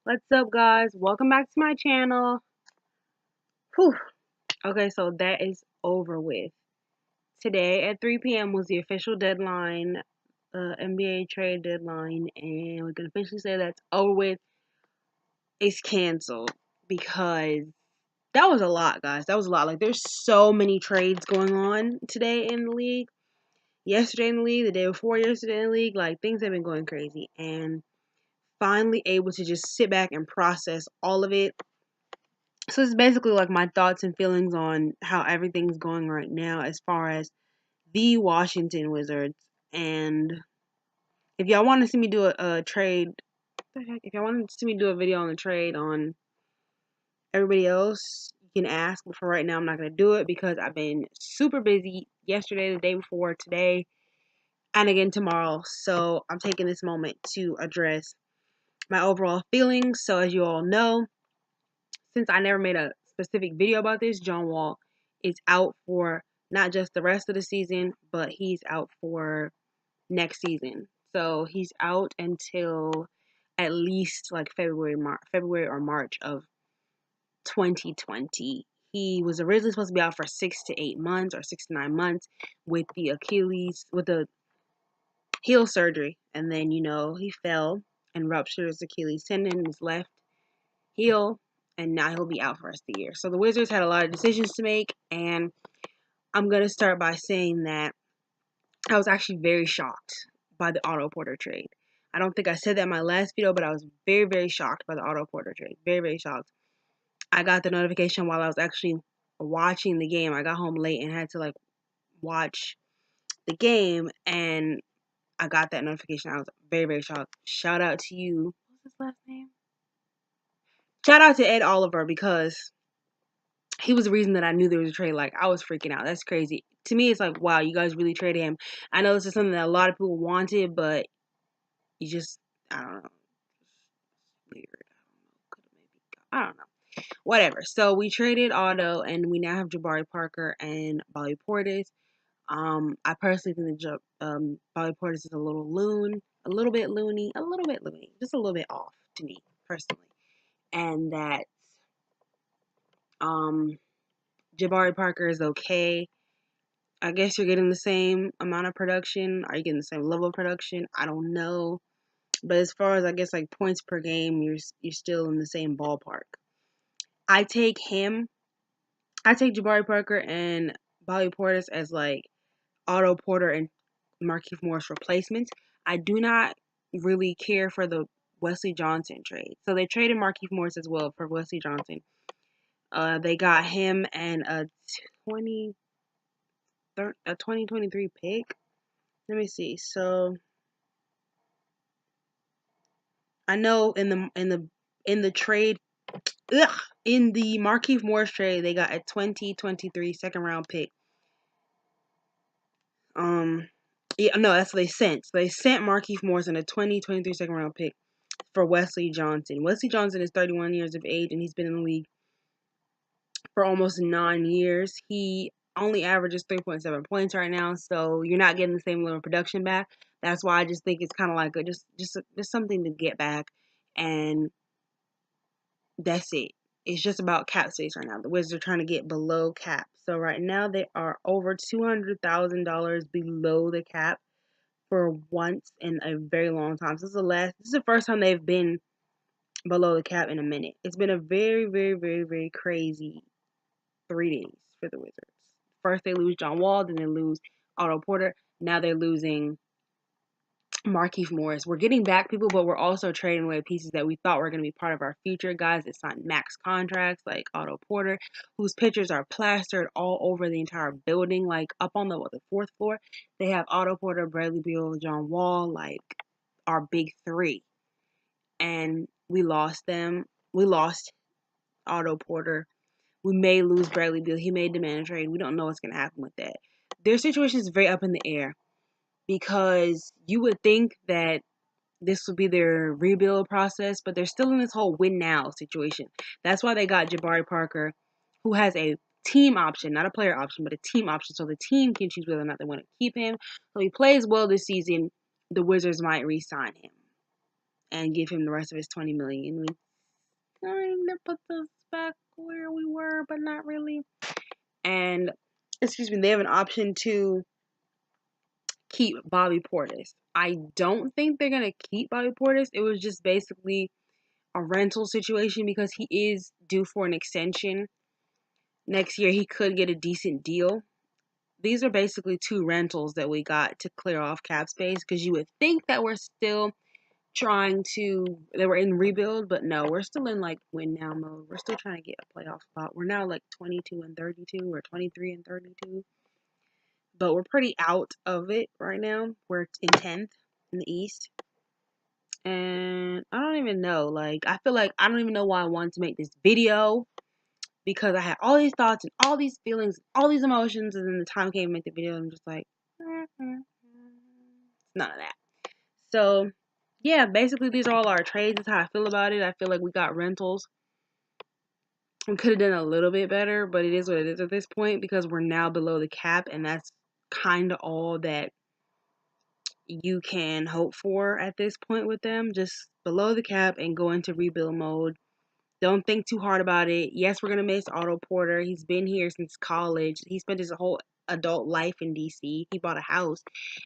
What's up, guys? Welcome back to my channel. Whew. Okay, so that is over with. Today at 3 p.m. was the official deadline, NBA trade deadline, and we can officially say that's over with. It's canceled because that was a lot, guys. That was a lot. Like, there's so many trades going on today in the league. Yesterday in the league, the day before yesterday in the league, like, things have been going crazy. And finally able to just sit back and process all of it. So it's basically like my thoughts and feelings on how everything's going right now as far as the Washington Wizards. And if y'all want to see me do a trade, if y'all want to see me do a video on the trade on everybody else, you can ask. But for right now, I'm not going to do it because I've been super busy yesterday, the day before, today, and again tomorrow. So I'm taking this moment to address my overall feelings. So as you all know, since I never made a specific video about this, John Wall is out for not just the rest of the season, but he's out for next season. So he's out until at least like February or March of 2020. He was originally supposed to be out for 6 to 8 months or 6 to 9 months with the heel surgery, and then he fell and ruptured his Achilles tendon in his left heel, and now he'll be out for the rest of the year. So the Wizards had a lot of decisions to make, and I'm going to start by saying that I was actually very shocked by the Otto Porter trade. I don't think I said that in my last video, but I was very, very shocked by the Otto Porter trade. Very, very shocked. I got the notification while I was actually watching the game. I got home late and had to watch the game, and I got that notification. I was very, very shocked. Shout out to you. What's his last name? Shout out to Ed Oliver, because he was the reason that I knew there was a trade. Like, I was freaking out. That's crazy. To me, it's like, wow, you guys really traded him. I know this is something that a lot of people wanted, but you just, I don't know. Weird. I don't know. Whatever. So we traded Otto, and we now have Jabari Parker and Bobby Portis. I personally think that Bobby Portis is a little loon, a little bit loony, just a little bit off to me personally, and that um Jabari Parker is okay. I guess you're getting the same amount of production. Are you getting the same level of production? I don't know. But as far as, I guess, like points per game, you're still in the same ballpark. I take Jabari Parker and Bobby Portis as like Otto Porter and Markieff Morris replacements. I do not really care for the Wesley Johnson trade. So they traded Markieff Morris as well for Wesley Johnson. They got him and a 2023 pick. Let me see. So I know in the trade, in the Markieff Morris trade, they got a 2023 second round pick. Yeah, no, that's what they sent. So they sent Markieff Morris and a 2023 second round pick for Wesley Johnson. Wesley Johnson is 31 years of age, and he's been in the league for almost 9 years. He only averages 3.7 points right now, so you're not getting the same level of production back. That's why I just think it's kind of like just something to get back, and that's it. It's just about cap space right now. The Wizards are trying to get below cap. So right now they are over $200,000 below the cap for once in a very long time. So this is the first time they've been below the cap in a minute. It's been a very, very, very, very crazy 3 days for the Wizards. First they lose John Wall, then they lose Otto Porter. Now they're losing Markieff Morris. We're getting back people, but we're also trading away pieces that we thought were going to be part of our future. Guys that signed max contracts, like Otto Porter, whose pictures are plastered all over the entire building. Like, up on the fourth floor, they have Otto Porter, Bradley Beal, John Wall, like our big three. And we lost them. We lost Otto Porter. We may lose Bradley Beal. He may demand a trade. We don't know what's going to happen with that. Their situation is very up in the air, because you would think that this would be their rebuild process, but they're still in this whole win now situation. That's why they got Jabari Parker, who has a team option, not a player option, but a team option, so the team can choose whether or not they want to keep him. So he plays well this season, the Wizards might re-sign him and give him the rest of his $20 million. kind of puts us back where we were, but not really. And, excuse me, they have an option to keep Bobby Portis. I don't think they're going to keep Bobby Portis. It was just basically a rental situation because he is due for an extension. Next year, he could get a decent deal. These are basically 2 rentals that we got to clear off cap space because you would think that we're still they were in rebuild, but no, we're still in like win now mode. We're still trying to get a playoff spot. We're now like 22-32 or 23-32. But we're pretty out of it right now. We're in 10th in the East. And I don't even know. Like, I feel like I don't even know why I wanted to make this video. Because I had all these thoughts and all these feelings, all these emotions. And then the time came to make the video. And I'm just like, none of that. So, yeah, basically these are all our trades. That's how I feel about it. I feel like we got rentals. We could have done a little bit better, but it is what it is at this point because we're now below the cap, and that's kind of all that you can hope for at this point with them. Just below the cap and go into rebuild mode. Don't think too hard about it. Yes, we're going to miss Otto Porter. He's been here since college. He spent his whole adult life in D.C. He bought a house.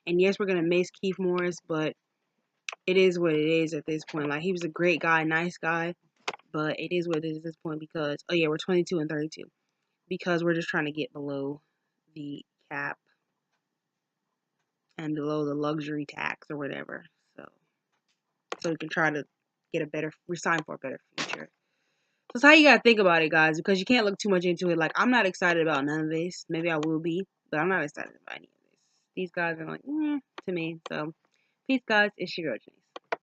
And yes, we're going to miss Keith Morris, but it is what it is at this point. Like, he was a great guy, nice guy, but it is what it is at this point because, oh yeah, we're 22-32 because we're just trying to get below the cap and below the luxury tax or whatever. So we can try to resign for a better future. That's how you gotta think about it, guys, because you can't look too much into it. Like, I'm not excited about none of this. Maybe I will be, but I'm not excited about any of this. These guys are like, to me. So, peace, guys. It's your girl, Jenny.